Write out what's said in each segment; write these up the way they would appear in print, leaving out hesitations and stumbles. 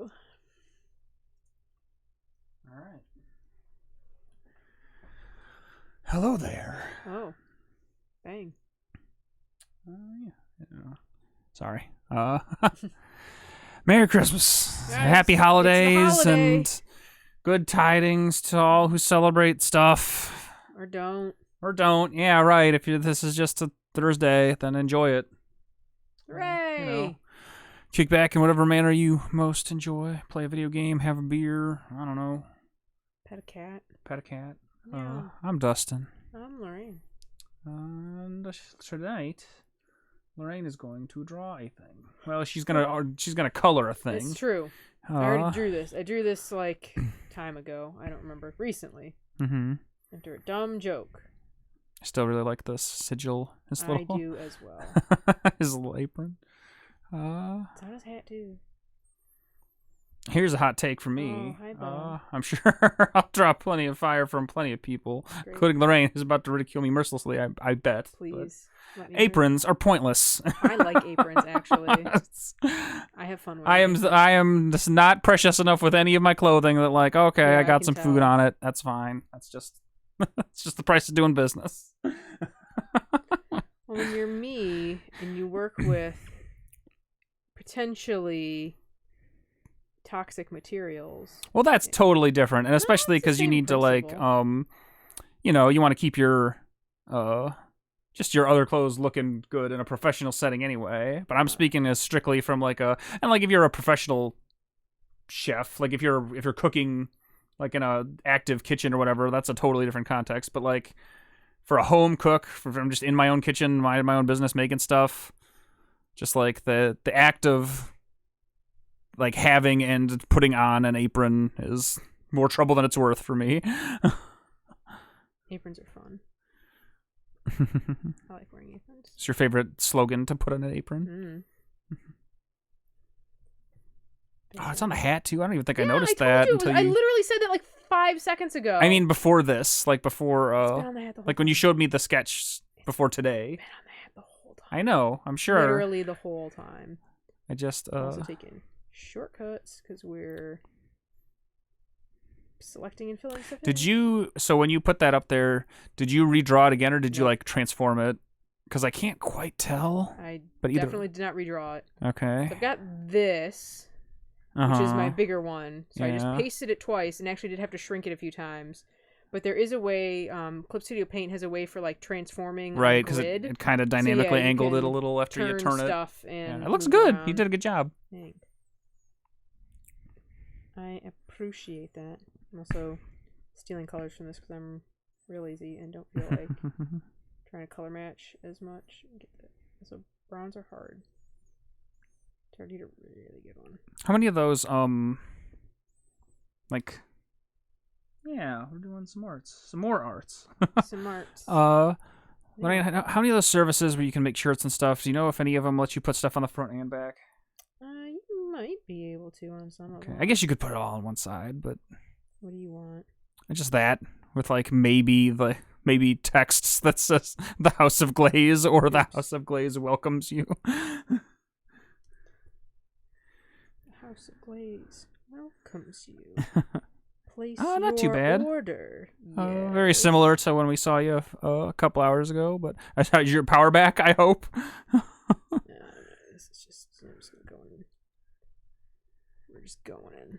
All right. Hello there. Oh. Bang. Yeah. Sorry. Merry Christmas. Yes, Happy holidays it's the holiday. and good tidings to all who celebrate stuff. Or don't. Or don't. Yeah, right. If this is just a Thursday, then enjoy it. Hooray! Kick back in whatever manner you most enjoy. Play a video game, have a beer. I don't know. Pet a cat. Pet a cat. Yeah. I'm Dustin. I'm Lorraine. And tonight, Lorraine is going to draw a thing. Well, she's gonna color a thing. It's true. I already drew this. I drew this like time ago. I don't remember. Recently. Mm-hmm. After a dumb joke. I still really like this sigil. I do as well. His little apron. It's on his hat too. Here's a hot take from me. Oh, hi, Bob. I'm sure I'll draw plenty of fire from plenty of people, Great. including Lorraine, who's about to ridicule me mercilessly, I bet. Please. Aprons are pointless. I like aprons, actually. I have fun with I am just not precious enough with any of my clothing that, like, okay, Yeah, I got can some tell. food on it. That's fine. That's just it's just the price of doing business. Well, when you're me and you work with potentially toxic materials. Well, that's totally different, and especially it's the because you same need to principle. you want to keep your just your other clothes looking good in a professional setting anyway. But I'm speaking as strictly from like if you're a professional chef, like if you're cooking like in a active kitchen or whatever, that's a totally different context. But like for a home cook, from just in my own kitchen, my own business making stuff, just like the act of like having and putting on an apron is more trouble than it's worth for me. Aprons are fun. I like wearing aprons. It's your favorite slogan to put on an apron? Oh, it's on the hat too. I don't even think I noticed that until I literally said that like 5 seconds ago. I mean, before this, like before, It's been on the hat the whole like when you time. showed me the sketch before today. It's been on the hat the whole time. I know. I'm sure. Literally the whole time. I just Also taking shortcuts because we're selecting and filling stuff. Did you? So when you put that up there, did you redraw it again, or did you like transform it? Because I can't quite tell. I but either... definitely did not redraw it. Okay. So I've got this. Which is my bigger one. So I just pasted it twice and actually did have to shrink it a few times. But there is a way, Clip Studio Paint has a way for like transforming right, because it kind of dynamically angled it a little after you turn it. Stuff and it looks good. Around. You did a good job. Thanks. I appreciate that. I'm also stealing colors from this because I'm real lazy and don't feel like trying to color match as much. Get that. So browns are hard. It's a really good one. How many of those, like, yeah, we're doing some arts. Some more arts. Some arts. How many of those services where you can make shirts and stuff, do you know if any of them let you put stuff on the front and back? You might be able to on some of them. I guess you could put it all on one side, but... What do you want? Just that, with, like, maybe texts that says the House of Glaze or the House of Glaze welcomes you. House of Glaze welcomes you. Place not too bad. Order. Very similar to when we saw you a couple hours ago, but I saw your power back, I hope. This is just, I'm just gonna go in. We're just going in.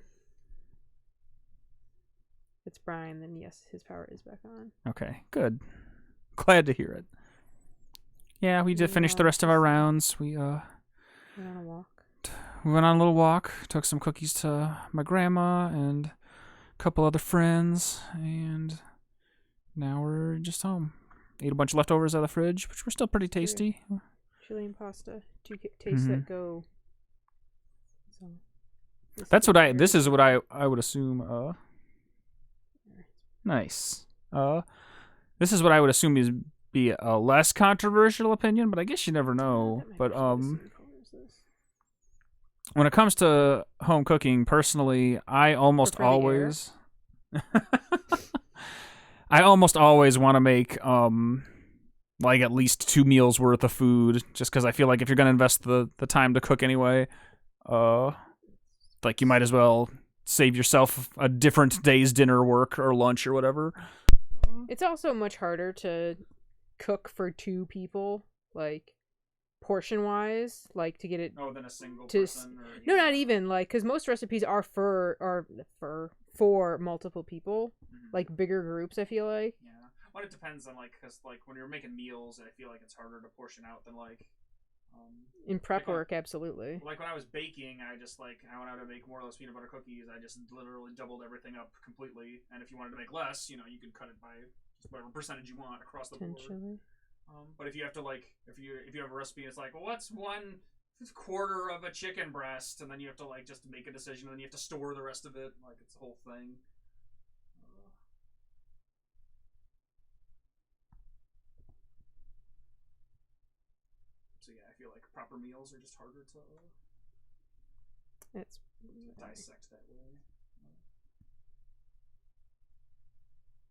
If it's Brian, then yes, his power is back on. Okay, good. Glad to hear it. Yeah, we did finish the rest of our rounds. We went on a walk. We went on a little walk, took some cookies to my grandma and a couple other friends, and now we're just home. Ate a bunch of leftovers out of the fridge, which were still pretty tasty. Chili and pasta. Two tastes that go. So, this is what I would assume. Nice. This is what I would assume is be a less controversial opinion, but I guess you never know. But when it comes to home cooking, personally, I almost always want to make like at least 2 meals worth of food, just because I feel like if you're gonna invest the time to cook anyway, Like you might as well save yourself a different day's dinner, work, or lunch or whatever. It's also much harder to cook for 2 people, like portion wise, like to get it Oh, than a single to person. Or, no, not even like because most recipes are for multiple people, like bigger groups. I feel like. Yeah. Well, it depends on like because like when you're making meals, I feel like it's harder to portion out than like. In prep like work, absolutely. Like when I was baking, I went out to make more or less peanut butter cookies. I just literally doubled everything up completely. And if you wanted to make less, you could cut it by just whatever percentage you want across the board. But if you have to if you have a recipe, it's like, well, what's 1/4 of a chicken breast, and then you have to like just make a decision, and then you have to store the rest of it. Like it's the whole thing. So yeah, I feel like proper meals are just harder to It's dissect that way.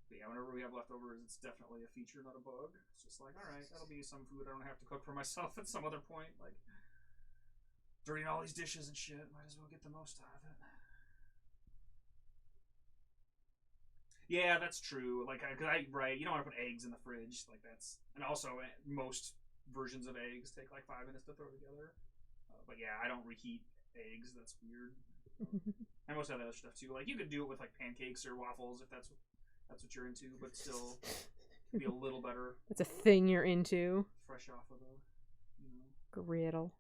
But yeah, whenever we have leftovers, it's definitely a feature, not a bug. It's just like, all right, that'll be some food I don't have to cook for myself at some other point. Like, dirtying all these dishes and shit, might as well get the most out of it. Yeah, that's true. Like, right, you don't want to put eggs in the fridge. Like, and also most versions of eggs take like 5 minutes to throw together. But yeah, I don't reheat eggs. That's weird. And most of that other stuff too. Like, you could do it with like pancakes or waffles if that's what you're into, but still be a little better. That's a thing you're into. Fresh off of a griddle.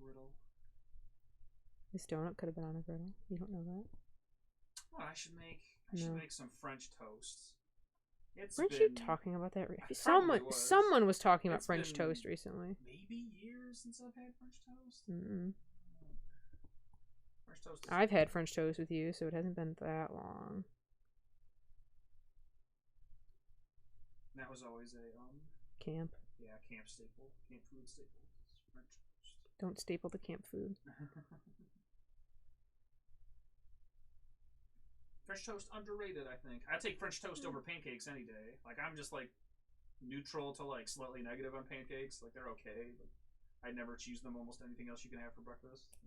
Griddle. This donut could have been on a griddle. You don't know that. Oh, I should make some French toast. Weren't you talking about that? Someone was talking about French toast recently. Maybe years since I've had French toast. French toast. I've had French toast with you, so it hasn't been that long. That was always a camp. Yeah, camp staple, camp food staple. French toast. Don't staple the camp food. French toast underrated, I think. I take French toast over pancakes any day. Like I'm just like neutral to like slightly negative on pancakes. Like they're okay, but I'd never choose them almost anything else you can have for breakfast.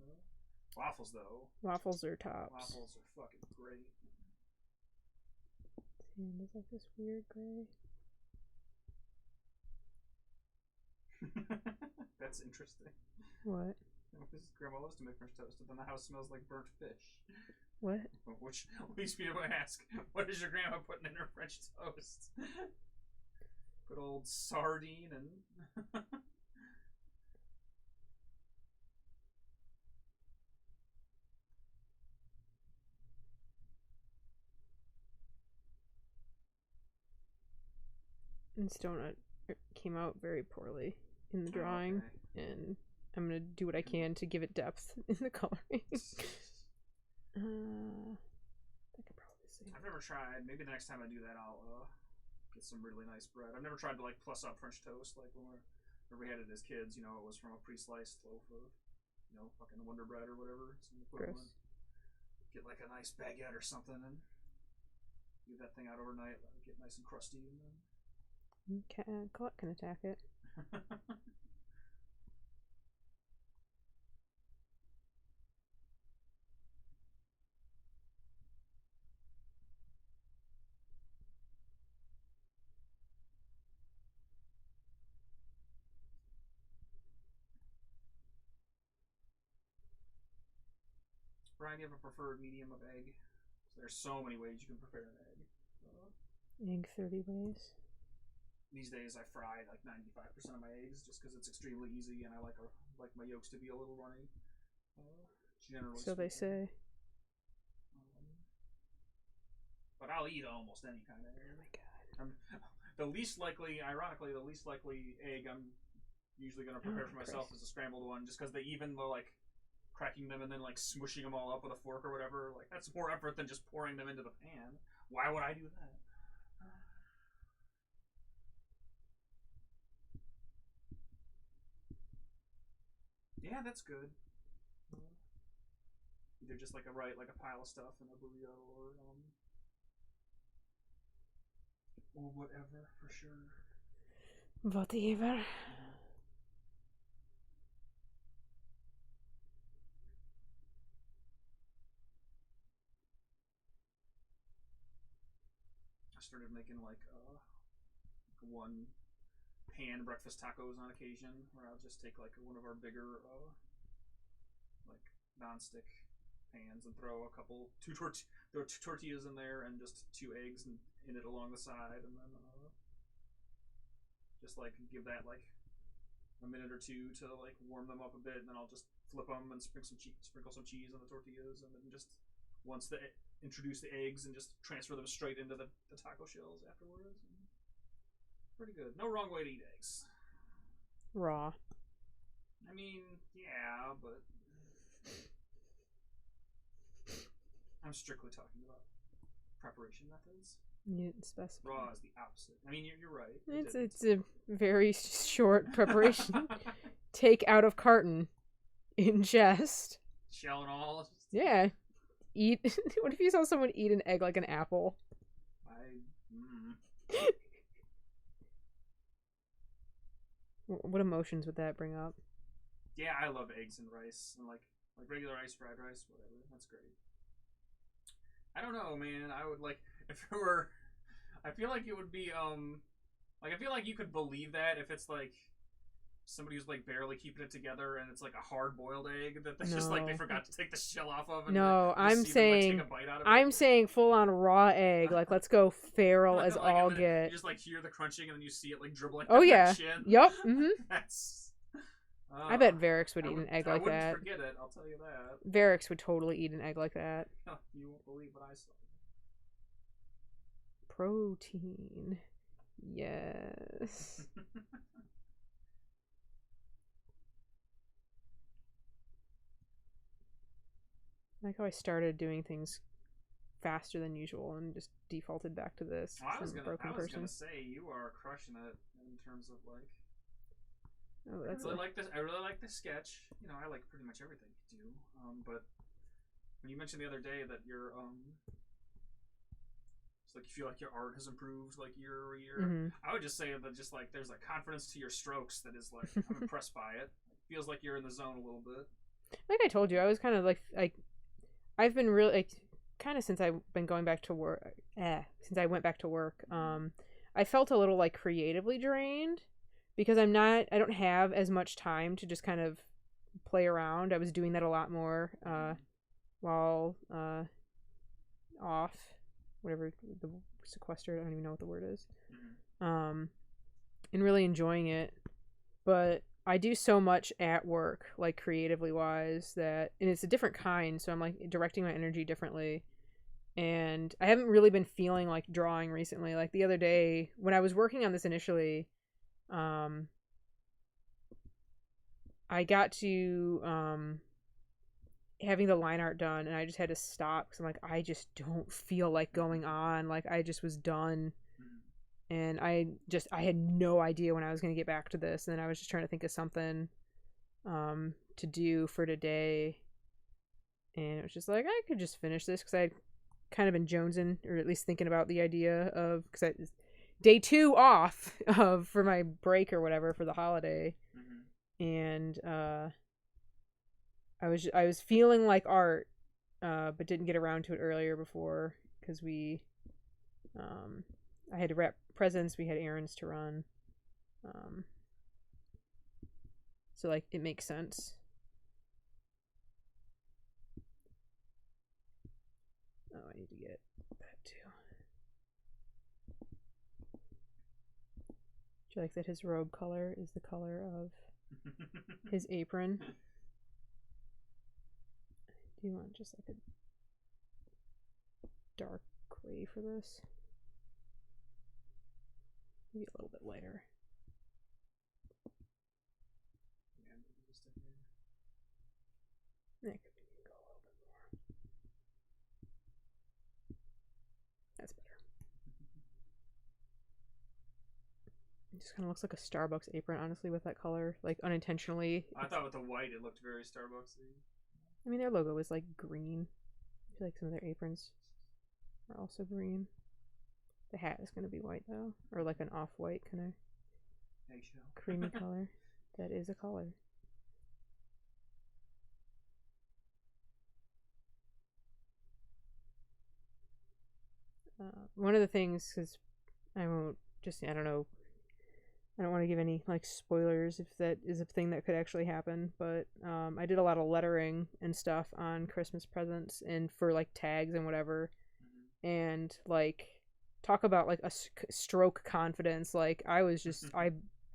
Waffles though. Waffles are tops. Waffles are fucking great. And is like this weird gray. That's interesting. What? Grandma loves to make French toast, and then the house smells like burnt fish. What? Which leads me to ask, what is your grandma putting in her French toast? Good old sardine and... This donut came out very poorly in the drawing, and I'm gonna do what I can to give it depth in the coloring. I could probably see. I've never tried. Maybe the next time I do that, I'll get some really nice bread. I've never tried to like plus up French toast like when we had it as kids. It was from a pre-sliced loaf of fucking Wonder Bread or whatever. Gross. Get like a nice baguette or something and leave that thing out overnight. Let it get nice and crusty and then. Colette can attack it. Brian, do you have a preferred medium of egg? There's so many ways you can prepare an egg. Egg 30 ways. These days I fry like 95% of my eggs just because it's extremely easy and I like my yolks to be a little runny. Generally so they say. But I'll eat almost any kind of egg. Oh my god. Ironically, the least likely egg I'm usually going to prepare for myself is a scrambled one just because even though like cracking them and then like smushing them all up with a fork or whatever, like that's more effort than just pouring them into the pan. Why would I do that? Yeah, that's good. Either just like a pile of stuff in a burrito or whatever for sure. Whatever. I started making like one pan breakfast tacos on occasion, where I'll just take like one of our bigger like non-stick pans and throw a couple throw two tortillas in there and just two eggs in it along the side, and then just like give that like a minute or two to like warm them up a bit, and then I'll just flip them and sprinkle some cheese on the tortillas, and then just once the introduce the eggs and just transfer them straight into the taco shells afterwards. And pretty good. No wrong way to eat eggs. Raw. I mean, yeah, but I'm strictly talking about preparation methods. You didn't specify. Raw is the opposite. I mean, you're right. It's a very short preparation. Take out of carton. Ingest. Shell and all. Yeah. Eat. What if you saw someone eat an egg like an apple? What emotions would that bring up? Yeah, I love eggs and rice, and like regular rice, fried rice, whatever. That's great. I don't know, man. I would like if it were. I feel like it would be like I feel like you could believe that if it's like somebody who's like barely keeping it together and it's like a hard boiled egg that that's just like they forgot to take the shell off of. And no, I'm saying them, like, take a bite out of I'm it. saying full on raw egg. Like let's go feral as like, all get. You just like hear the crunching and then you see it like dribble like oh yeah, chin. Yep. Mm-hmm. That's. I bet Varix would eat an egg like that. I wouldn't forget it. I'll tell you that. Varix would totally eat an egg like that. You won't believe what I saw. Protein. Yes. I like how I started doing things faster than usual and just defaulted back to this. Well, I was gonna say you are crushing it in terms of like. Oh, that's I really like this sketch. You know, I like pretty much everything you do. But when you mentioned the other day that you're it's like you feel like your art has improved like year over year. Mm-hmm. I would just say that just like there's a confidence to your strokes that is like I'm impressed by it. It feels like you're in the zone a little bit. Like I told you, I was kind of like I've been really like kind of since I've been going back to work. Since I went back to work, I felt a little like creatively drained because I don't have as much time to just kind of play around. I was doing that a lot more while off. Whatever the sequestered, I don't even know what the word is. And really enjoying it. But I do so much at work, like creatively wise, and it's a different kind, so I'm like directing my energy differently. And I haven't really been feeling like drawing recently. Like the other day when I was working on this initially, I got to having the line art done and I just had to stop because I'm like, I just don't feel like going on. Like I just was done. And I had no idea when I was going to get back to this. And then I was just trying to think of something to do for today. And it was just like, I could just finish this because I'd kind of been jonesing, or at least thinking about the idea of, because day 2 off for my break or whatever for the holiday. And I was feeling like art, but didn't get around to it earlier before because I had to wrap presents, we had errands to run. So like it makes sense. Oh, I need to get that too. Do you like that his robe color is the color of his apron? Do you want just like a dark gray for this? Maybe a little bit lighter. Yeah, could go a little bit more. That's better. It just kind of looks like a Starbucks apron, honestly, with that color. Like, unintentionally. I thought with the white it looked very Starbucksy. I mean, their logo is, like, green. I feel like some of their aprons are also green. The hat is going to be white, though. Or, like, an off-white kind of creamy color. That is a color. One of the things, because I won't just, I don't know, I don't want to give any like spoilers if that is a thing that could actually happen, but I did a lot of lettering and stuff on Christmas presents and for like tags and whatever, and like talk about like a stroke confidence. Like I was just I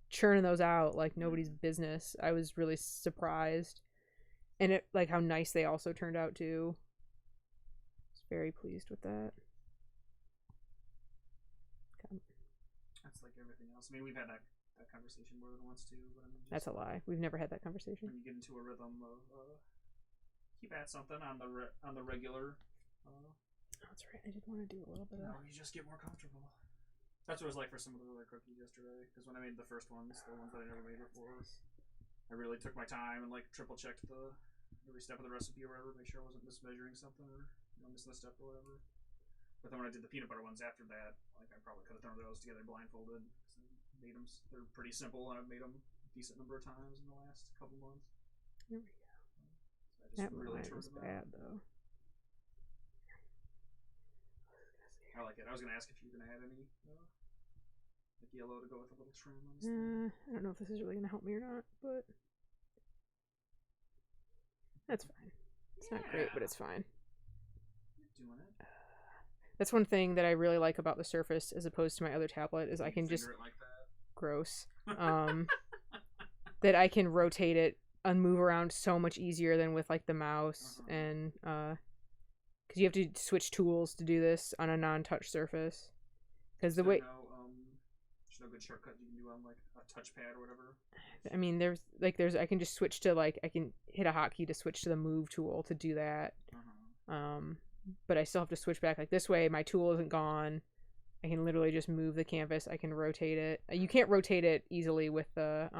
churning those out like nobody's business. I was really surprised, and it like how nice they also turned out too. I was very pleased with that. That's like everything else. I mean, we've had that conversation more than once too. But I mean, That's a lie. We've never had that conversation. When you get into a rhythm of keep at something on the regular. That's right. I did want to do a little bit of. You just get more comfortable. That's what it was like for some of the other cookies yesterday. Because when I made the first ones, the ones that I never made before, I really took my time and like triple checked every step of the recipe or whatever, make sure I wasn't mismeasuring something or missing a step or whatever. But then when I did the peanut butter ones after that, like I probably could have thrown those together blindfolded. Made them. They're pretty simple, and I've made them a decent number of times in the last couple months. Here we go. So that really was bad though. I like it. I was gonna ask if you were gonna add any like yellow to go with a little trim on this I don't know if this is really gonna help me or not, but that's fine. It's not great, but it's fine. You're doing it. That's one thing that I really like about the Surface as opposed to my other tablet is I can just it like that. Gross. That I can rotate it and move around so much easier than with like the mouse and because you have to switch tools to do this on a non-touch surface. Because the way there's no good shortcut you can do on like a touchpad or whatever. I mean, there's I can just switch to like I can hit a hotkey to switch to the move tool to do that. But I still have to switch back like this way. My tool isn't gone. I can literally just move the canvas. I can rotate it. You can't rotate it easily with the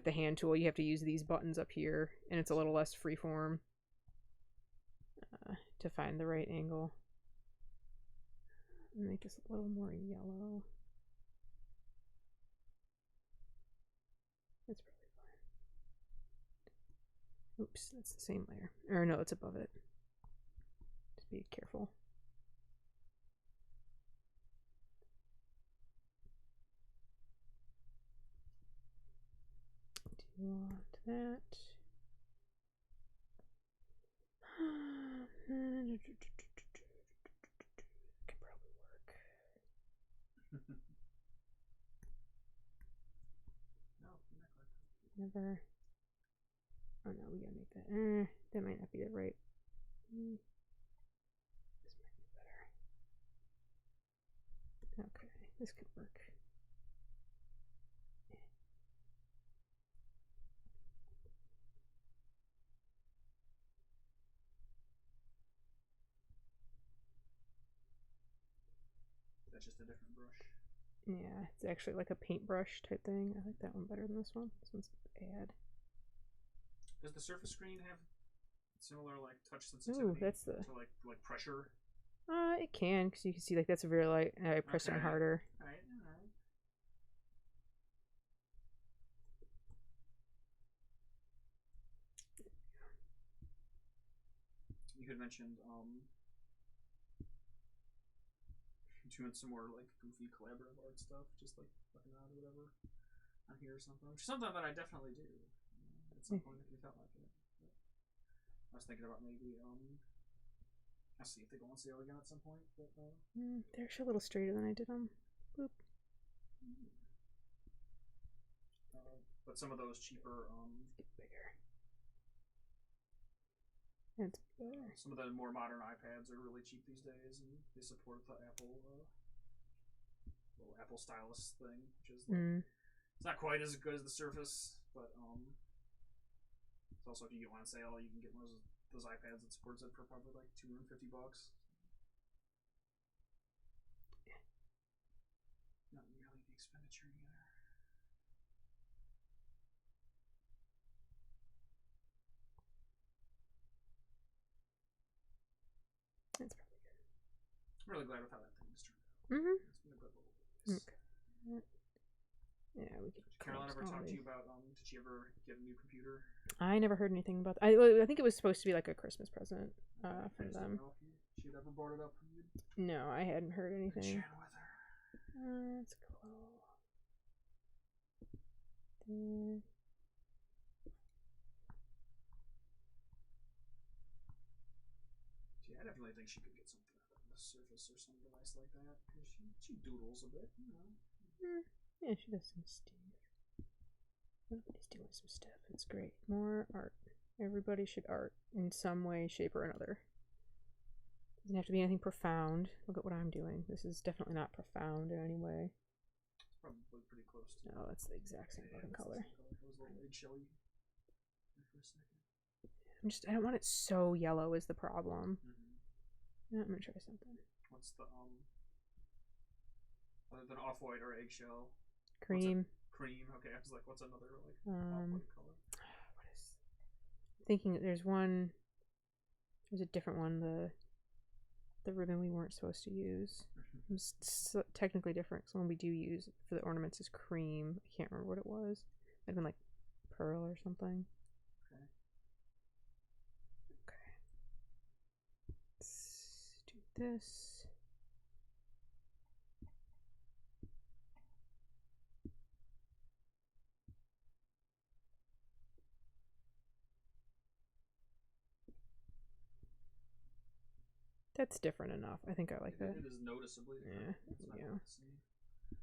hand tool. You have to use these buttons up here, and it's a little less freeform to find the right angle. Make this a little more yellow. That's probably fine. Oops, that's the same layer. Or no, it's above it. Just be careful. Do you want that? Could probably work. Never. Oh no, we gotta make that. That might not be the right. This might be better. Okay, this could work. That's just a different brush. Yeah, it's actually like a paintbrush type thing. I like that one better than this one. This one's bad. Does the Surface Screen have similar like touch sensitivity? Ooh, that's the to like pressure. It can because you can see like that's a very light. I press down harder. All right. You had mentioned doing some more like goofy collaborative art stuff, just like fucking around or whatever on here or something. Which is something that I definitely do at some point if you felt like it. But I was thinking about maybe I'll see if they go on sale again at some point. But they're actually a little straighter than I did them. Boop. But some of those cheaper get bigger. It's better. Some of the more modern iPads are really cheap these days, and they support the Apple little Apple stylus thing, which is like, it's not quite as good as the Surface, but it's also if you get one on sale, you can get one of those iPads that supports it for probably like $250. Not nearly the expenditure either. That's probably good. I'm really glad with how that thing's turned out. It's been a good little base. Okay. Yeah, we could. Did Caroline ever talk to you about? Did she ever get a new computer? I never heard anything about. I think it was supposed to be like a Christmas present from them. She She had ever brought it up. No, I hadn't heard anything. Chat with her. Let's go. There. Yeah, I definitely think she could get something out of the Surface or some device like that because she doodles a bit, you know. Yeah, she does some stuff. Everybody's doing some stuff. It's great. More art. Everybody should art in some way, shape, or another. Doesn't have to be anything profound. Look at what I'm doing. This is definitely not profound in any way. It's probably pretty close to. No, that's the exact same fucking color. It was a little eggshelly for a second. I don't want it so yellow is the problem. Yeah, I'm gonna try something. What's the other than off-white or eggshell? Cream. Cream. Okay, I was like, what's another like off-white color? What is? I'm thinking there's one. There's a different one. The ribbon we weren't supposed to use. It's technically different. So one we do use for the ornaments is cream. I can't remember what it was. Might have been like pearl or something. Okay. Let's do this. That's different enough. I think I like that. It is noticeably different. Yeah.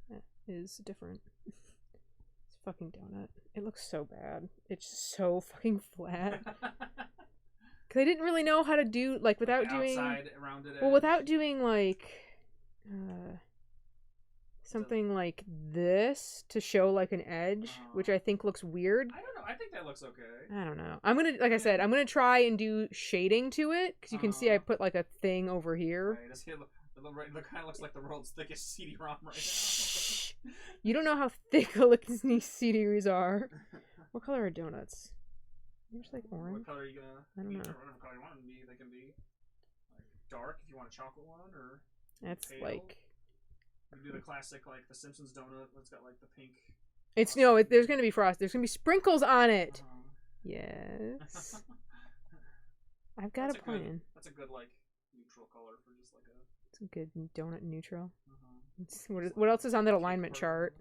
That is different. It's fucking donut. It looks so bad. It's so fucking flat. Cause I didn't really know how to do like without doing rounded edge. Well, without doing like something like this to show like an edge, which I think looks weird. I don't know. I think that looks okay. I don't know. I'm gonna, like I said, I'm gonna try and do shading to it because you can see I put like a thing over here. Right. It kind of looks like the world's thickest CD-ROM right now. You don't know how thick these CDs are. What color are donuts? There's like orange. What color are you gonna? I don't know. Whatever color you want them to be. They can be like dark if you want a chocolate one, or that's pale. like. You do the classic like the Simpsons donut. It's got like the pink. It's no. There's gonna be frost. There's gonna be sprinkles on it. Yes. I've got a plan. That's a good like neutral color for just like a. It's a good donut neutral. What else is on that alignment chart?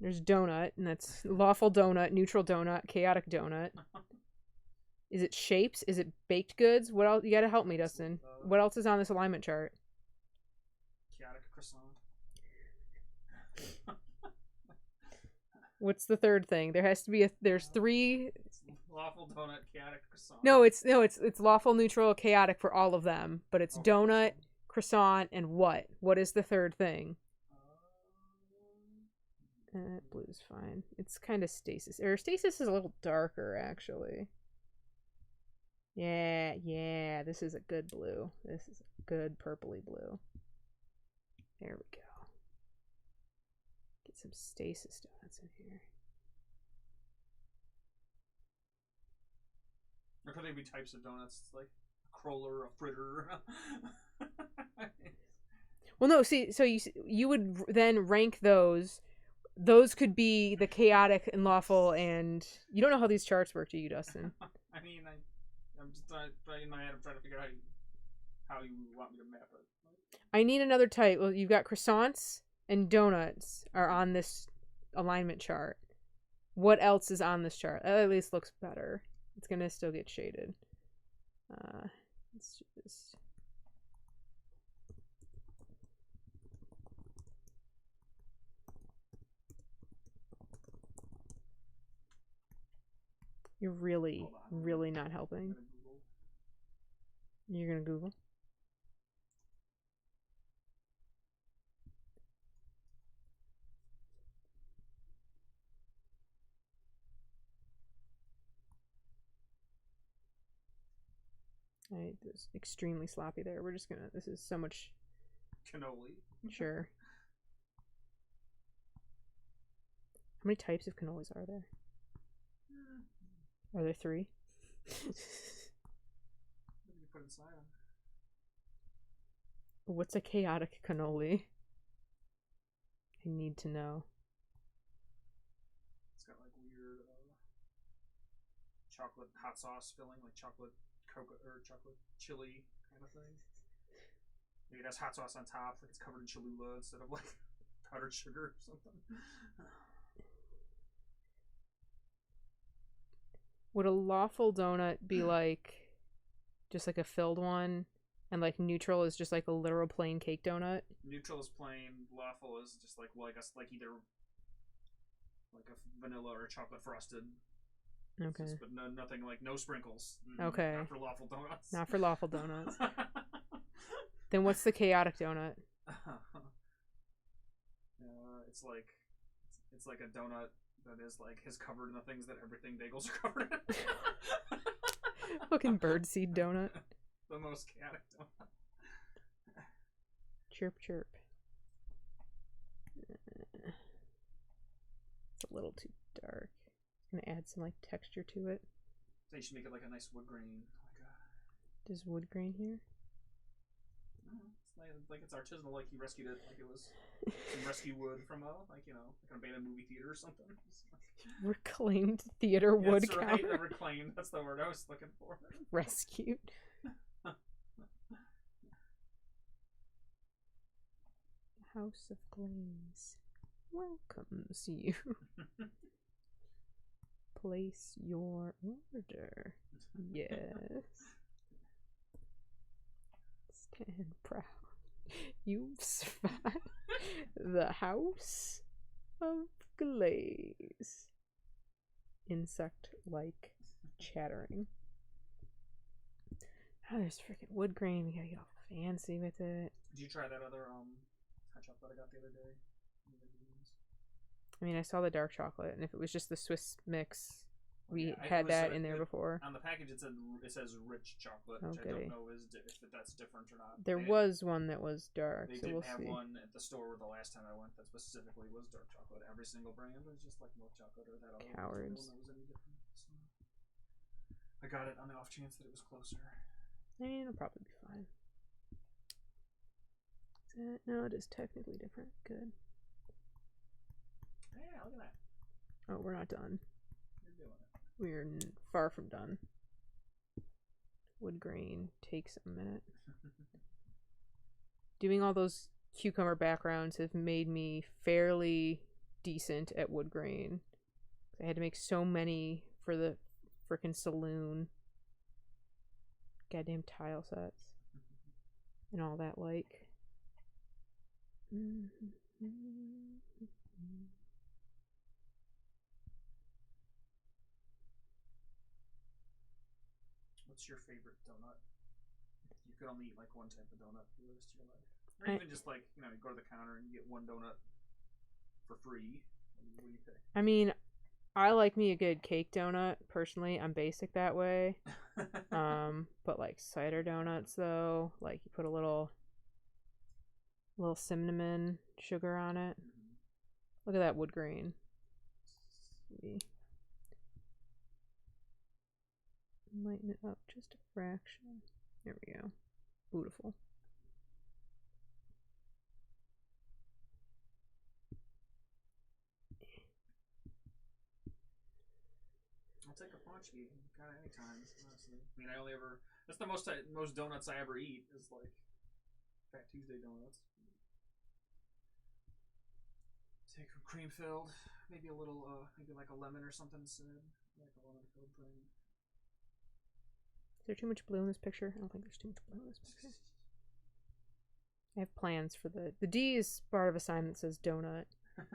There's donut, and that's lawful donut, neutral donut, chaotic donut. Is it shapes? Is it baked goods? What else? You gotta help me, Dustin. What else is on this alignment chart? Chaotic croissant. What's the third thing? There has to be there's three. Lawful donut, chaotic croissant. No, it's lawful, neutral, chaotic for all of them, but it's donut, croissant, and what? What is the third thing? Blue's fine. It's kind of stasis. Or stasis is a little darker, actually. Yeah, this is a good blue. This is a good purpley blue. There we go. Get some stasis donuts in here. Or could they be types of donuts? It's like a cruller, a fritter. Well, no, see, so you would then rank those. Those could be the chaotic and lawful, and you don't know how these charts work, do you, Dustin? I mean, I'm just in my head. I'm trying to figure out how you want me to map it. I need another type. Well, you've got croissants and donuts are on this alignment chart. What else is on this chart? That at least looks better. It's gonna still get shaded. Let's do this. You're really, really not helping. You're gonna Google? Alright, this is extremely sloppy there. We're just gonna, this is so much... Cannoli. Sure. How many types of cannolis are there? Are there 3? What did you put inside them? What's a chaotic cannoli? I need to know. It's got like weird chocolate hot sauce filling, like chocolate cocoa or chocolate chili kind of thing. Maybe it has hot sauce on top, like it's covered in Cholula instead of like powdered sugar or something. Would a lawful donut be like just like a filled one, and like neutral is just like a literal plain cake donut? Neutral is plain. Lawful is just like, well, I guess like either like a vanilla or a chocolate frosted. Okay. Just, but no, nothing like no sprinkles. Okay. Not for lawful donuts. Not for lawful donuts. Then what's the chaotic donut? It's like a donut that is covered in the things that everything bagels are covered in. Fucking birdseed donut. The most chaotic donut. Chirp chirp. It's a little too dark. I'm gonna add some like texture to it. So you should make it like a nice wood grain. Does wood grain here? It's like it's artisanal, like he rescued it, like it was some rescue wood from a like an abandoned movie theater or something. Reclaimed theater wood that's right, counter. Reclaimed. That's the word I was looking for. Rescued. House of Glaze welcomes you. Place your order. Yes. Stand proud. You've spied the House of Glaze. Insect-like chattering. Oh, there's freaking wood grain. We gotta get all fancy with it. Did you try that other hot chocolate I got the other day? I mean, I saw the dark chocolate, and if it was just the Swiss mix, we Yeah, had that in there before. On the package, it says rich chocolate, which I don't know if that's different or not. There was one that was dark, They so we'll didn't have see. one at the store the last time I went that specifically was dark chocolate. Every single brand was just like milk chocolate or that other Cowards. one that was any different. So I got it on the off chance that it was closer. I mean, it'll probably be fine. No, it is technically different. Good. Yeah, look at that. Oh, we're not done. You're doing it. We're far from done. Wood grain takes a minute. Doing all those cucumber backgrounds have made me fairly decent at wood grain. I had to make so many for the frickin' saloon. Goddamn tile sets. And all that like. What's your favorite donut? You could only eat like one type of donut for the rest of your life. Or even just like, you go to the counter and you get one donut for free. What do you pick? I mean, I like me a good cake donut. Personally, I'm basic that way. But like cider donuts though, like you put a little cinnamon sugar on it. Mm-hmm. Look at that wood grain. Lighten it up just a fraction. There we go. Beautiful. I'll take a punch kind of anytime, honestly. I mean, that's the most donuts I ever eat is like Fat Tuesday donuts. Take a cream filled, maybe a little, maybe like a lemon or something instead, like a lemon filled thing. Is there too much blue in this picture? I don't think there's too much blue in this picture. I have plans for the D is part of a sign that says donut.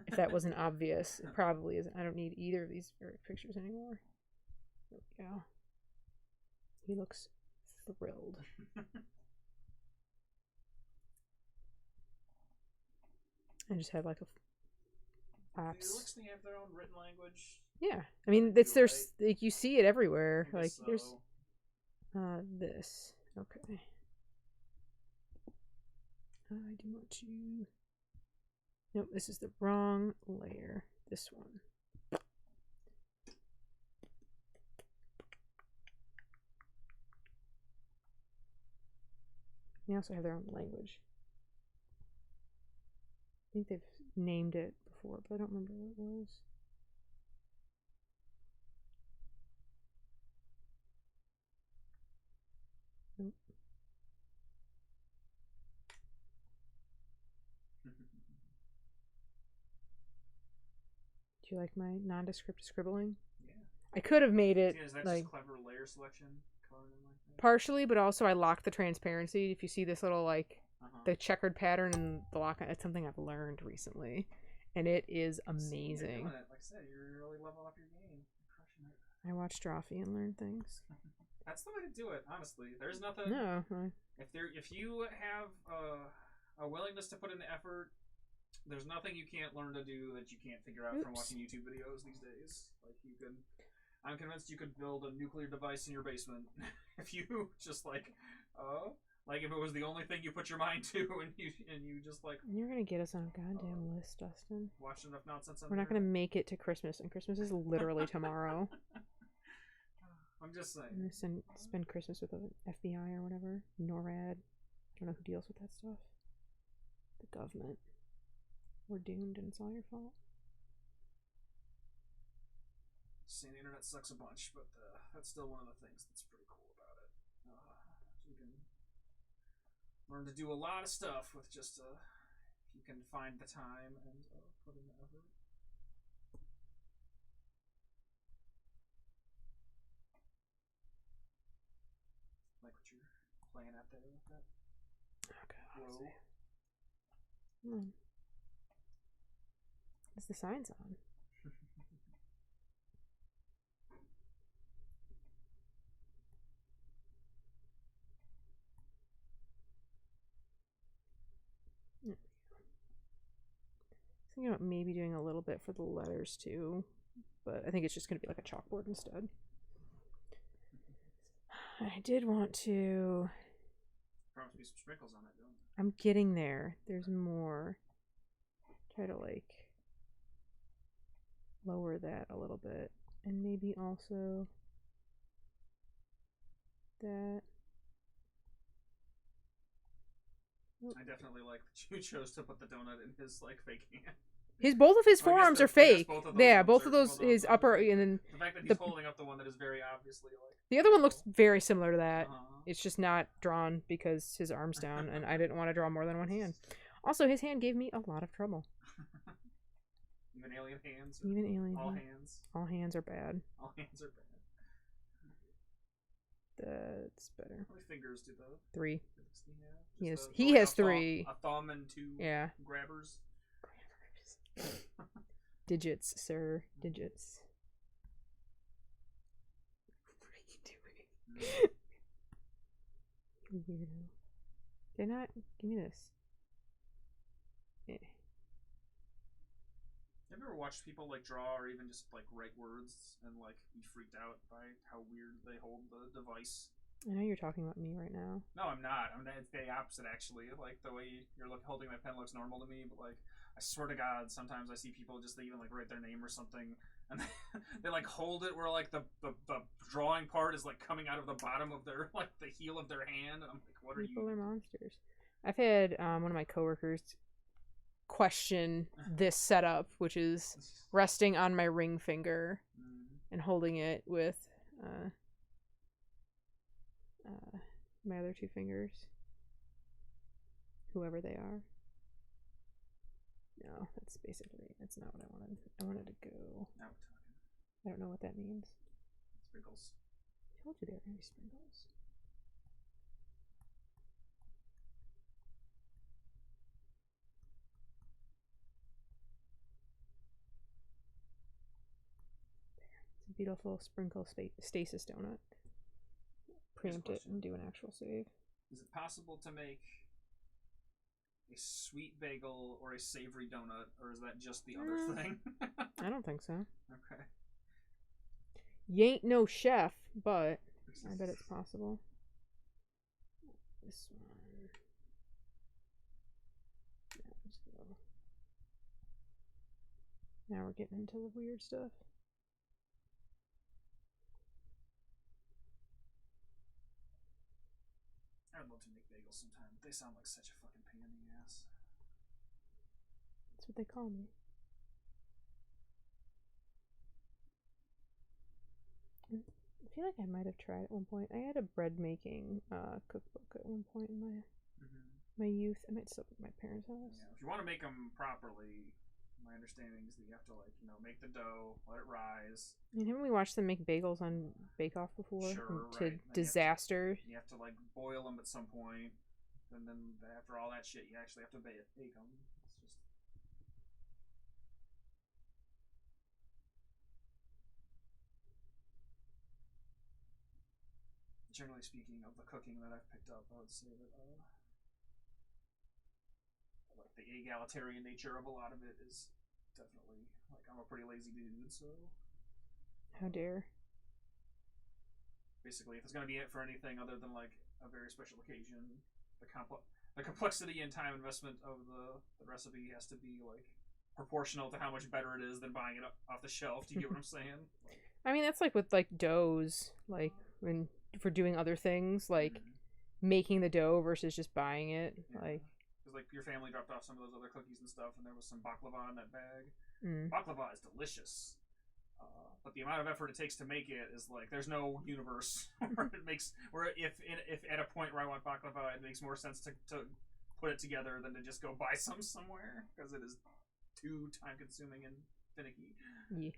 If that wasn't obvious, it probably isn't. I don't need either of these pictures anymore. There we go. He looks thrilled. I just have like a Pops. The Elixir have their own written language. Yeah, I mean it's there's like you see it everywhere. Like so. There's this. Okay. I do want to. Nope, this is the wrong layer. This one. They also have their own language. I think they've named it before, but I don't remember what it was. Nope. you like my nondescript scribbling? Yeah. I could have made it Is that like just clever layer selection? Coloring like that? partially, but also I locked the transparency. If you see this little like Uh-huh. the checkered pattern and the lock, it's something I've learned recently, and it is amazing. You're doing it. Like I said, you're really leveling up your game. You're crushing it. I watch Drawfee and learn things. That's the way to do it. Honestly, there's nothing. No, If you have a willingness to put in the effort, there's nothing you can't learn to do that you can't figure out from watching YouTube videos these days. Like you can, I'm convinced you could build a nuclear device in your basement if you just like if it was the only thing you put your mind to, and you just like. You're gonna get us on a goddamn list, Dustin. Watch enough nonsense. We're not gonna make it to Christmas, and Christmas is literally tomorrow. I'm just saying. I'm gonna spend Christmas with the FBI or whatever. NORAD. I don't know who deals with that stuff. The government. We're doomed and it's all your fault. Saying the internet sucks a bunch, but that's still one of the things that's pretty cool about it. You can learn to do a lot of stuff with just if you can find the time and put in the effort. Like what you're playing out there with that. Okay. Whoa. Come on. Is the signs on? Thinking about maybe doing a little bit for the letters too, but I think it's just going to be like a chalkboard instead. I did want to. Probably be some sprinkles on it, don't you? I'm getting there. There's more. Try to like lower that a little bit, and maybe also that. I definitely like that you chose to put the donut in his like fake hand. Both of his forearms are fake. Both of those his upper and then the fact that he's holding up the one that is very obviously like. The other one looks very similar to that. Uh-huh. It's just not drawn because his arm's down, and I didn't want to draw more than one hand. Also, his hand gave me a lot of trouble. Even alien hands. Even alien. All hands. All hands are bad. All hands are bad. That's better. How many fingers do the 3? He has 3. A thumb and 2 grabbers. Digits, sir. Digits. What are you doing? You weirdo. Did I not? Give me this. Eh. Have you ever watched people like draw or even just like write words and like be freaked out by how weird they hold the device? I know you're talking about me right now. No, I'm not. It's the opposite actually. Like the way you're holding that pen looks normal to me, but like I swear to God, sometimes I see people just they even like write their name or something, and they like hold it where like the drawing part is like coming out of the bottom of their like the heel of their hand, and I'm like, what are People you? are monsters. I've had one of my coworkers question this setup, which is resting on my ring finger and holding it with my other 2 fingers, whoever they are. No, that's not what I wanted. I wanted to go. Now we're talking. I don't know what that means. Sprinkles. I told you there were going to be sprinkles. It's a beautiful sprinkle stasis donut. Preempt it and do an actual save. Is it possible to make a sweet bagel or a savory donut, or is that just the other thing? I don't think so. Okay. You ain't no chef, but I bet it's possible. This one. Now we're getting into the weird stuff. I'd love to make bagels sometime, but they sound like such a fucking pain in the ass. That's what they call me. I feel like I might have tried at one point. I had a bread making cookbook at one point in my youth. I might still be at my parents' house. Yeah, if you want to make them properly, my understanding is that you have to like make the dough, let it rise. And haven't we watched them make bagels on Bake Off before? Sure, To right. disaster. You have to like boil them at some point, and then after all that shit, you actually have to bake them. It's just generally speaking of the cooking that I've picked up, I would say that like the egalitarian nature of a lot of it is definitely like I'm a pretty lazy dude, so How dare. basically if it's gonna be it for anything other than like a very special occasion, the complexity and time investment of the recipe has to be like proportional to how much better it is than buying it off the shelf. Do you get what I'm saying? Like, I mean, that's like with like doughs, like when for doing other things, like making the dough versus just buying it. Yeah. Like, because like your family dropped off some of those other cookies and stuff, and there was some baklava in that bag. mm. Baklava is delicious, but the amount of effort it takes to make it is like there's no universe where it makes where if at a point where I want baklava, it makes more sense to put it together than to just go buy some somewhere because it is too time consuming and finicky. Yeah.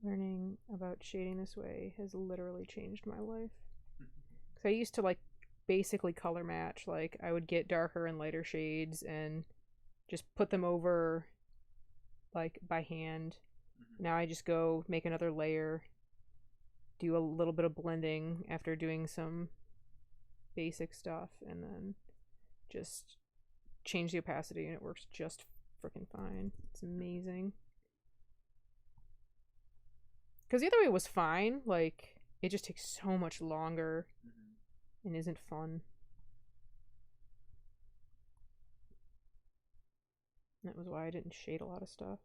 Learning about shading this way has literally changed my life. Because I used to like basically color match. Like I would get darker and lighter shades and just put them over like by hand. Now I just go make another layer, do a little bit of blending after doing some basic stuff, and then just change the opacity and it works just freaking fine. It's amazing. Because the other way was fine. Like, it just takes so much longer and isn't fun. That was why I didn't shade a lot of stuff.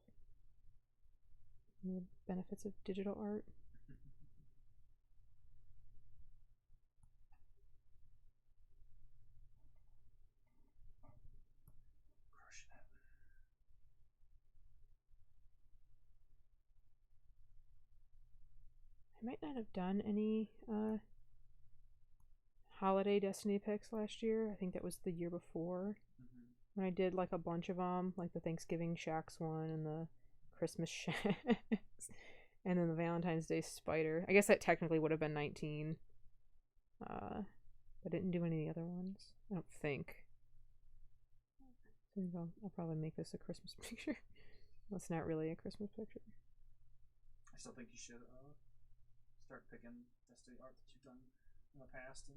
The benefits of digital art. I might not have done any holiday Destiny picks last year. I think that was the year before. When I did like a bunch of them, like the Thanksgiving Shacks one and the Christmas Shacks, and then the Valentine's Day Spider. I guess that technically would have been 19. But I didn't do any of the other ones. I don't think. I think I'll probably make this a Christmas picture. Well, it's not really a Christmas picture. I still think you should start picking Destiny art that you've done in the past and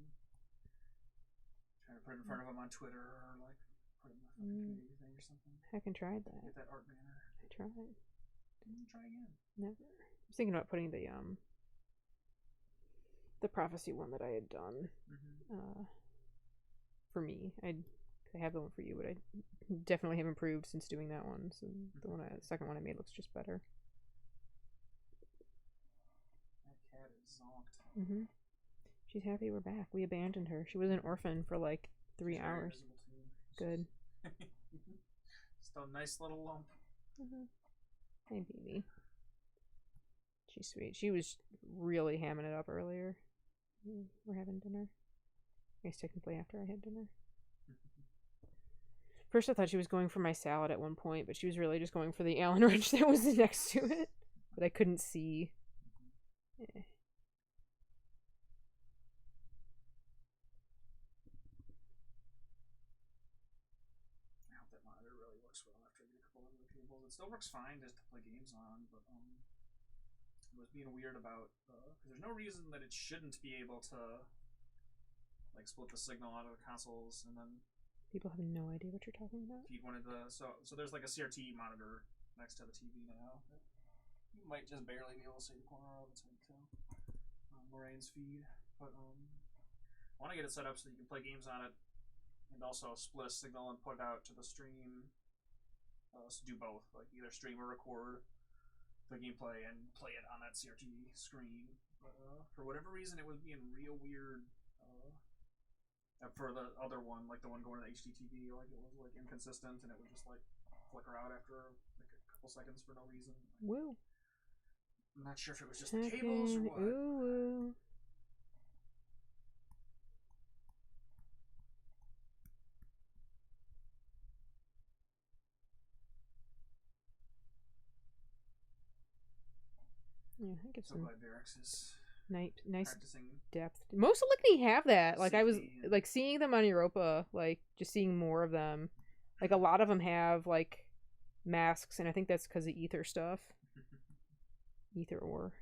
try to put it in front of them on Twitter or like put it in the community thing or something. I can try that. Get that art banner. I tried. Try again. Never. I was thinking about putting the prophecy one that I had done for me. I have the one for you, but I definitely have improved since doing that one. So the second one I made looks just better. That cat is zonked. She's happy we're back. We abandoned her. She was an orphan for like 3 hours. Good. Just a nice little lump. Hey, baby. She's sweet. She was really hamming it up earlier. We're having dinner. I guess technically after I had dinner. First I thought she was going for my salad at one point, but she was really just going for the Allen wrench that was next to it. But I couldn't see. Yeah. I hope that monitor really works well after I get a couple of other cables. It still works fine just to play games on, but it was being weird about because there's no reason that it shouldn't be able to like split the signal out of the consoles and then people have no idea what you're talking about. feed one of the so there's like a CRT monitor next to the TV now. You might just barely be able to see the corner of it to Lorraine's feed, but want to get it set up so that you can play games on it, and also split a signal and put it out to the stream. So do both, like either stream or record the gameplay and play it on that CRT screen. But for whatever reason, it was being real weird. For the other one, like the one going to the HDTV, like it was like inconsistent, and it would just like flicker out after like a couple seconds for no reason. Woo. I'm not sure if it was just the cables or what. Ooh. Yeah, I get So some glad Varix is nice practicing depth. Most of Lickney have that. Like I was safety and- like seeing them on Europa, like just seeing more of them. Like a lot of them have like masks, and I think that's because of ether stuff. Ether ore.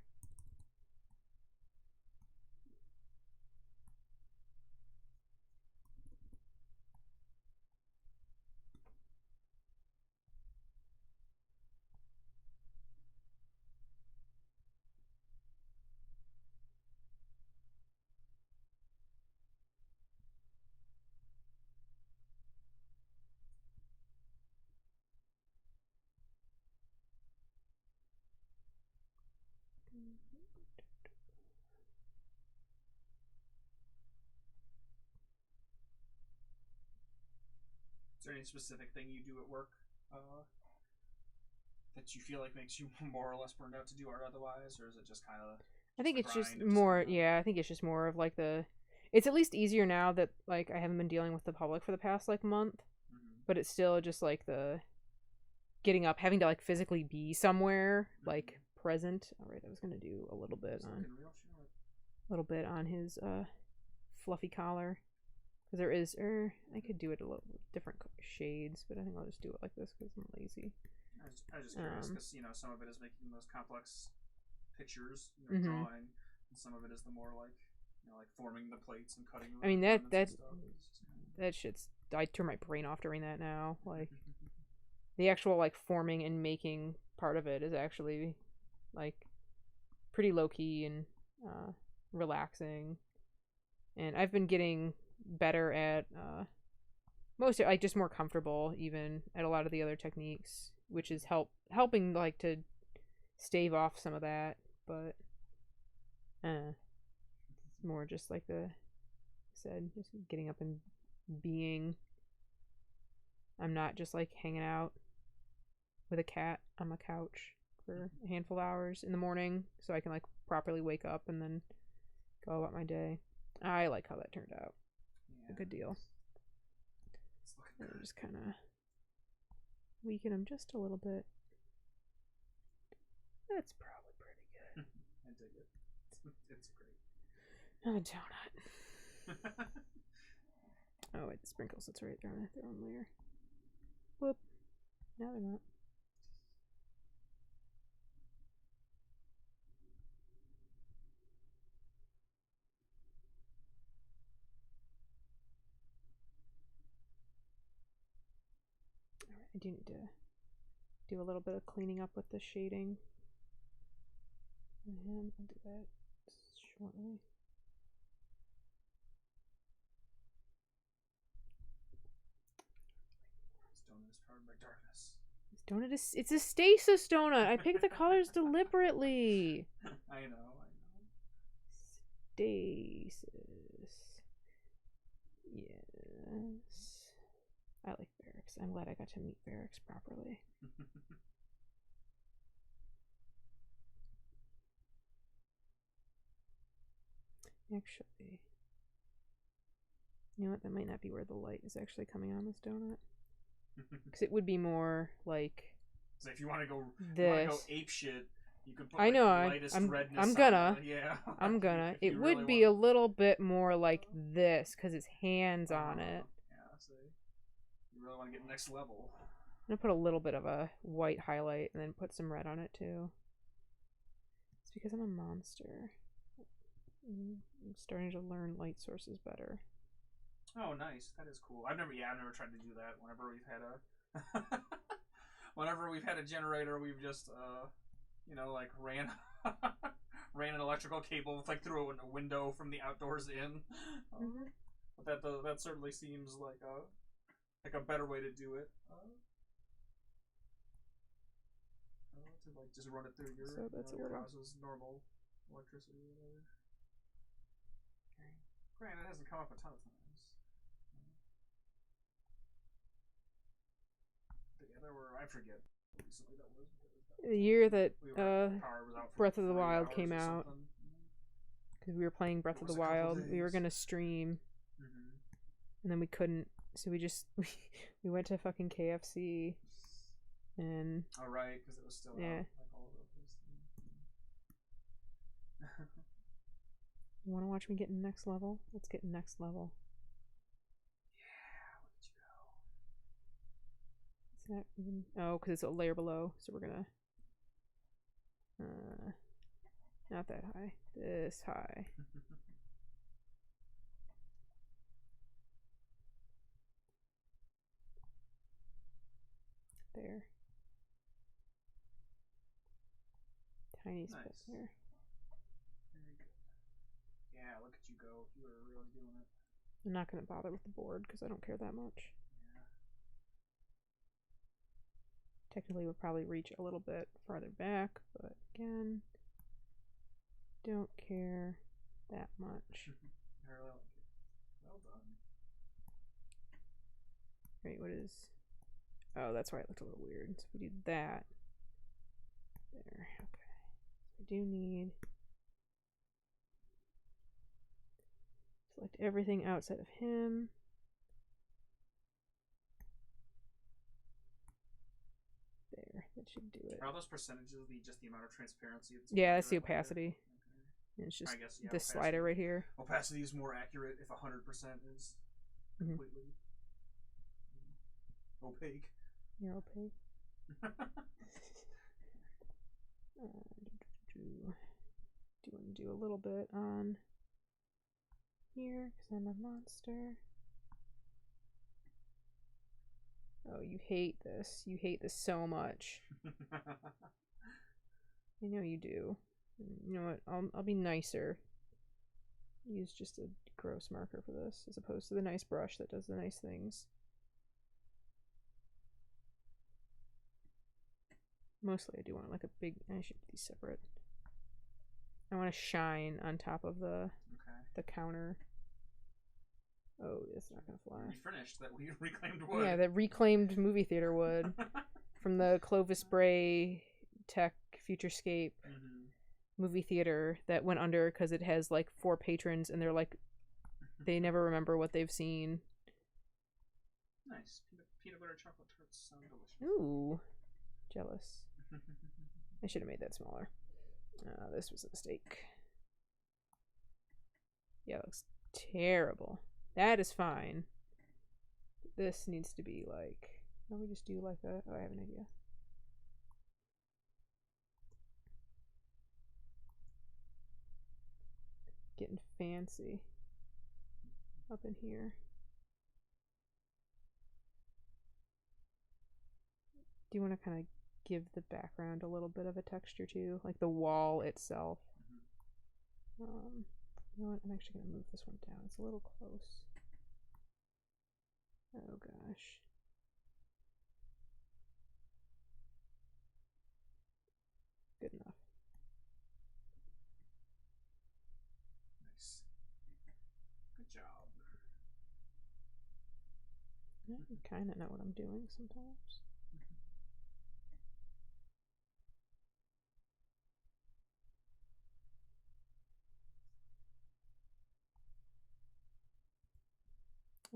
Is there any specific thing you do at work that you feel like makes you more or less burned out to do art otherwise, or is it just kind of? I think it's just more. Yeah, I think it's just more of like the. It's at least easier now that like I haven't been dealing with the public for the past like month, but it's still just like the getting up, having to like physically be somewhere, like present. All right, I was gonna do a little bit on his fluffy collar, because there is I could do it a little different shades, but I think I'll just do it like this because I'm lazy. I was just curious because some of it is making those complex pictures, Mhm. drawing, and some of it is the more like like forming the plates and cutting. I mean that shit's. I turn my brain off during that now. Like the actual like forming and making part of it is actually like pretty low key and relaxing. And I've been getting better at most, like just more comfortable even at a lot of the other techniques, which is helping like to stave off some of that. But it's more just like just getting up and being. I'm not just like hanging out with a cat on my couch for a handful of hours in the morning so I can like properly wake up and then go about my day. I like how that turned out. Yeah. A good deal. I'm just kind of weaken them just a little bit. That's probably pretty good. I dig it. It's great. A donut. Oh wait, the sprinkles. That's right. They're on their own layer. Whoop. No, they're not. Alright, I do need to do a little bit of cleaning up with the shading. And I'll do that shortly. This donut is powered by darkness. This donut it's a stasis donut. I picked the colors deliberately. I know. Stasis. Yes. I like Barracks. I'm glad I got to meet Barracks properly. Actually, you know what? That might not be where the light is actually coming on this donut. Because it would be more like. So if you want to go, ape shit, you could put I know. I'm gonna. Yeah. I'm gonna. It would really be a little bit more like this because it's hands on it. Yeah. So you really want to get next level. I'm gonna put a little bit of a white highlight and then put some red on it too. It's because I'm a monster. I'm starting to learn light sources better. Oh, nice. That is cool. I've never tried to do that. Whenever we've had a generator, we've just, like ran ran an electrical cable like through a window from the outdoors in. But that certainly seems like a better way to do it. To like just run it through your house's normal electricity or whatever. Granted, it hasn't come up a ton of times. But yeah, there were, I forget recently that was. The year that Breath of the Wild came out, because we were playing Breath of the Wild, we were gonna stream, and then we couldn't, so we went to fucking KFC, and oh right, because it was still yeah. out, like all of those things. You want to watch me get in next level? Let's get in next level. Yeah, look at you go. Is that even? Oh, because it's a layer below, so we're gonna. Not that high. This high. There. Tiny spot there. Very good. Yeah, look at you go. You were really doing it. I'm not going to bother with the board because I don't care that much. Yeah. Technically, we'll probably reach a little bit farther back, but again, don't care that much. I really like it. Well done. Wait, what is... Oh, that's why it looked a little weird. So we do that. There, okay. I do need... Select everything outside of him. There, that should do it. Are those percentages just the amount of transparency? Yeah, that's the opacity. And it's just I guess, yeah, this slider right here. Opacity is more accurate if 100% is completely opaque. You're opaque. Do you want to do a little bit on here because I'm a monster? Oh, you hate this. You hate this so much. I know you do. You know what? I'll be nicer. Use just a gross marker for this as opposed to the nice brush that does the nice things. Mostly I do want like a big... I should be separate. I want to shine on top of the counter. Oh, it's not gonna fly. We finished that reclaimed wood. Yeah, that reclaimed movie theater wood from the Clovis Bray Tech Futurescape movie theater that went under because it has like 4 patrons and they're like, they never remember what they've seen. Nice. Peanut butter chocolate tarts sound delicious. Ooh, jealous. I should have made that smaller. This was a mistake. Yeah, it looks terrible. That is fine. This needs to be like... Let me just do like a... Oh, I have an idea. Getting fancy up in here. Do you want to kind of give the background a little bit of a texture too? Like the wall itself. You know what? I'm actually going to move this one down. It's a little close. Oh gosh. Good enough. Nice. Good job. I kind of know what I'm doing sometimes.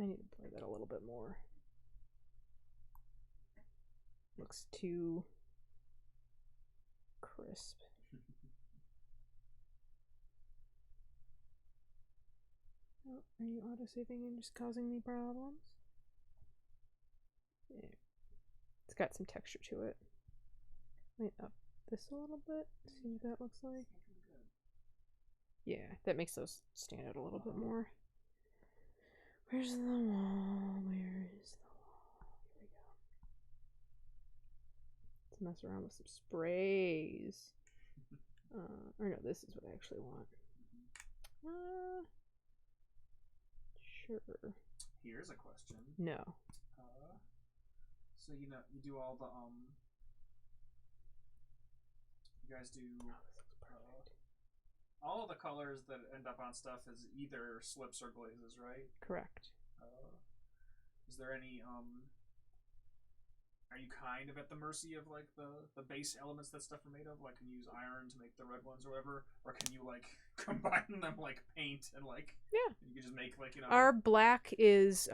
I need to play that a little bit more. Looks too crisp. Oh, are you autosaving and just causing me problems? Yeah. It's got some texture to it. Might up this a little bit. See what that looks like. Yeah, that makes those stand out a little bit more. Where's the wall? Where is the wall? Here we go. Let's mess around with some sprays. Or no, this is what I actually want. Sure. Here's a question. No. So you do all the you guys do all of the colors that end up on stuff is either slips or glazes, right? Correct. Is there any are you kind of at the mercy of like the base elements that stuff are made of? Like, can you use iron to make the red ones or whatever, or can you like combine them like paint and like you can just make like Our black is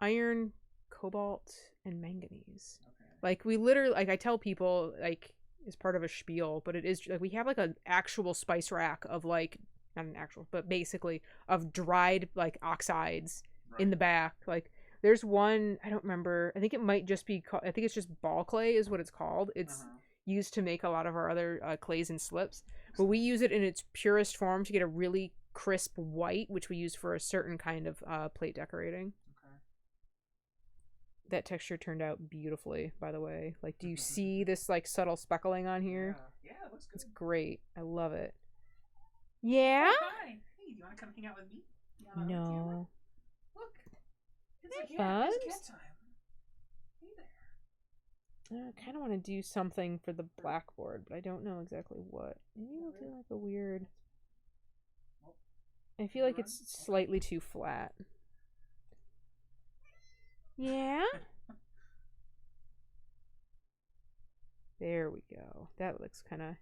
iron, cobalt, and manganese. Okay. Like we literally, like I tell people, like as part of a spiel, but it is like we have like an actual spice rack of like not an actual, but basically of dried like oxides in the back, like. There's one, I don't remember, I think it might just be called, I think it's just ball clay is what it's called. It's used to make a lot of our other clays and slips. But we use it in its purest form to get a really crisp white, which we use for a certain kind of plate decorating. Okay. That texture turned out beautifully, by the way. Like, do you see this like subtle speckling on here? Yeah, it looks good. It's great. I love it. Yeah? Oh, hi. Hey, do you want to come hang out with me? No. Look. It's fun. It's cat time. Hey there. I kind of want to do something for the blackboard, but I don't know exactly what. Maybe we'll do like a weird... I feel like it's slightly too flat. Yeah? There we go. That looks kind of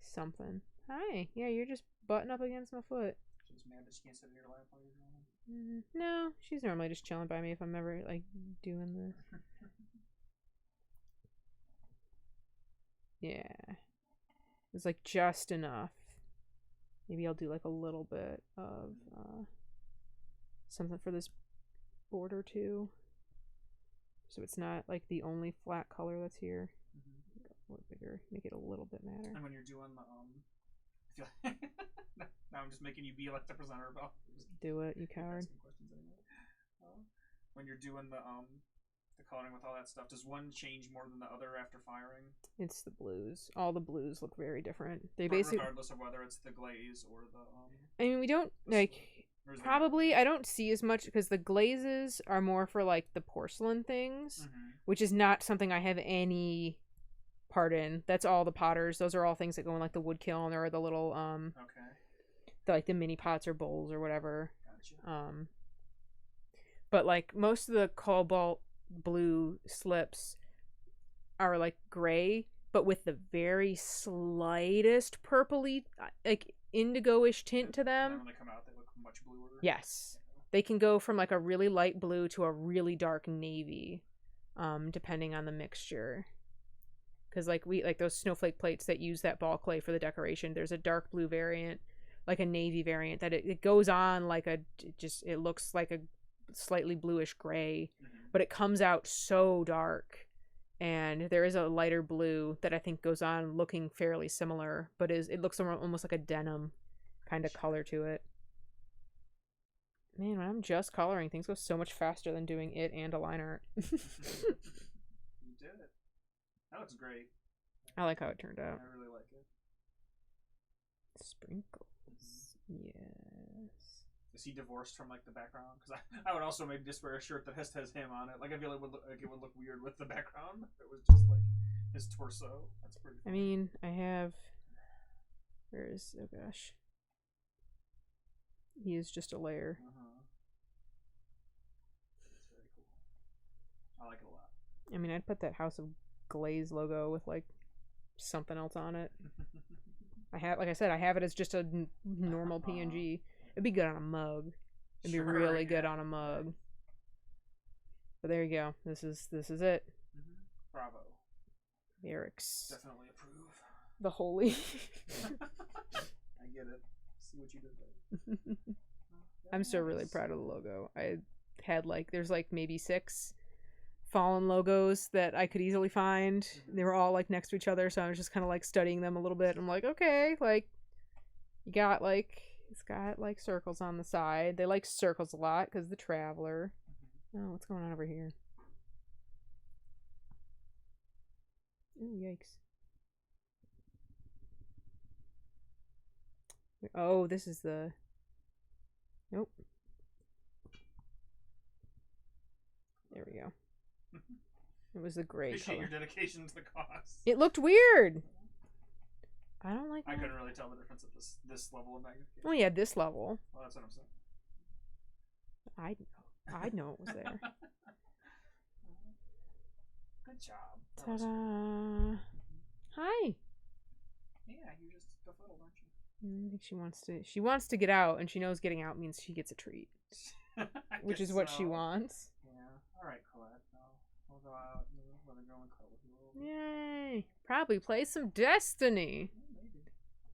something. Hi. Yeah, you're just butting up against my foot. She's mad that she can't sit in your lap while you're drawing. No, she's normally just chilling by me if I'm ever like doing this. Yeah, it's like just enough. Maybe I'll do like a little bit of something for this border too, so it's not like the only flat color that's here. A little bigger, make it a little bit matter. And when you're doing the now I'm just making you be like the presenter about. Do it, you coward. When you're doing the coloring with all that stuff, does one change more than the other after firing? It's the blues. All the blues look very different. They basically, regardless of whether it's the glaze or the. I mean, we don't like. Probably, I don't see as much because the glazes are more for like the porcelain things, which is not something I have any part in. That's all the potters. Those are all things that go in like the wood kiln or the little like the mini pots or bowls or whatever. Gotcha. But like most of the cobalt blue slips are like gray, but with the very slightest purpley, like indigo-ish tint to them. And when they come out, they look much bluer. Yes, they can go from like a really light blue to a really dark navy, depending on the mixture. Because like we like those snowflake plates that use that ball clay for the decoration. There's a dark blue variant, like a navy variant that it goes on like it looks like a slightly bluish gray, but it comes out so dark. And there is a lighter blue that I think goes on looking fairly similar, but it looks almost like a denim kind of color to it. Man, when I'm just coloring, things go so much faster than doing it and a line art. You did it. That looks great. I like how it turned out. I really like it. Sprinkles. Yes. Is he divorced from like the background? Because I would also maybe just wear a shirt that has him on it. Like I feel like it would look weird with the background. If it was just like his torso. That's pretty funny. I mean, I have. Where is? Oh gosh. He is just a layer. That's very cool. I like it a lot. I mean, I'd put that House of Glaze logo with like something else on it. I have, like I said, I have it as just a normal PNG. It'd be good on a mug. It'd be really good on a mug. But there you go. This is it. Bravo. Eric's. Definitely approve. The holy. I get it. See what you did there. I'm still really proud of the logo. I had like, there's like maybe 6 Fallen logos that I could easily find. They were all like next to each other, so I was just kind of like studying them a little bit. I'm like, okay, like you got like it's got like circles on the side. They like circles a lot because the Traveler. Oh, what's going on over here? Ooh, yikes! Oh, this is the. Nope. There we go. It was the gray Appreciate color. your dedication to the cause. It looked weird. I don't like I that. couldn't really tell the difference at this level of magnification. Well, yeah, this level. Well, that's what I'm saying. I'd know it was there. Good job. Ta-da! Hi. Yeah, you're just befuddled, aren't you? I think she wants to get out, and she knows getting out means she gets a treat, which is what she wants. Yeah. All right, Colette. We'll go out and let her go and cuddle with you a little bit. Yay! Probably play some Destiny. Maybe.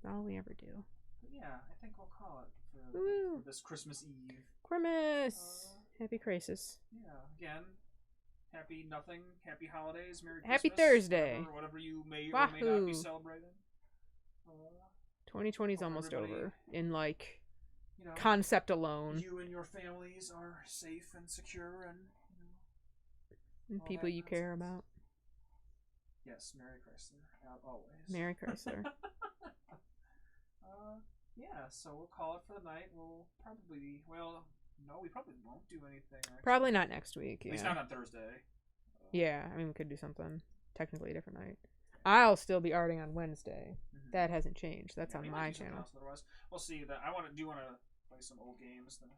All we ever do. But yeah, I think we'll call it for this Christmas Eve. Christmas. Happy crisis. Yeah. Again, happy nothing. Happy holidays. Merry Christmas. Happy Thursday. Whatever you may or may not be celebrating. 2020 is almost over. In like you know, concept alone. You and your families are safe and secure, and and people you care about. Yes, Merry Chrysler, always. Merry Chrysler. Yeah, so we'll call it for the night. We'll probably no, we probably won't do anything. Actually. Probably not next week. Yeah. At least not on Thursday. Yeah, I mean we could do something technically a different night. I'll still be arting on Wednesday. Mm-hmm. That hasn't changed. That's on my channel. Otherwise, we'll see. That I want to play some old games. Then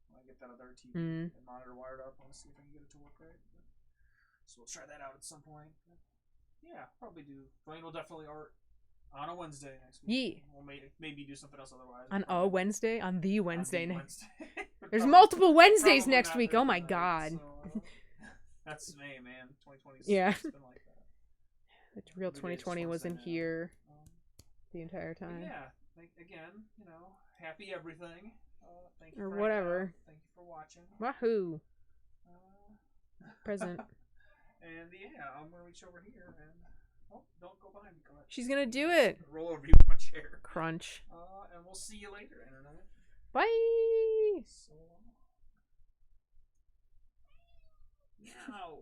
when I get that other TV and monitor wired up, I want to see if I can get it to work right. So we'll try that out at some point. But yeah, probably do. Dwayne will definitely art on a Wednesday next week. Yeah. We'll maybe do something else otherwise. On a Wednesday? On the Wednesday next. There's probably, multiple Wednesdays next week. Oh my god. So, that's May, man. 2020's yeah. Been like that. It's real 2020 wasn't here the entire time. Yeah. Again, happy everything. Thank you or whatever. Thank you for watching. Wahoo. Present. And yeah, I'm gonna reach over here and don't go behind me, Colette. She's gonna do it. Roll over you with my chair. Crunch. And we'll see you later, Internet. Bye. So long. Meow.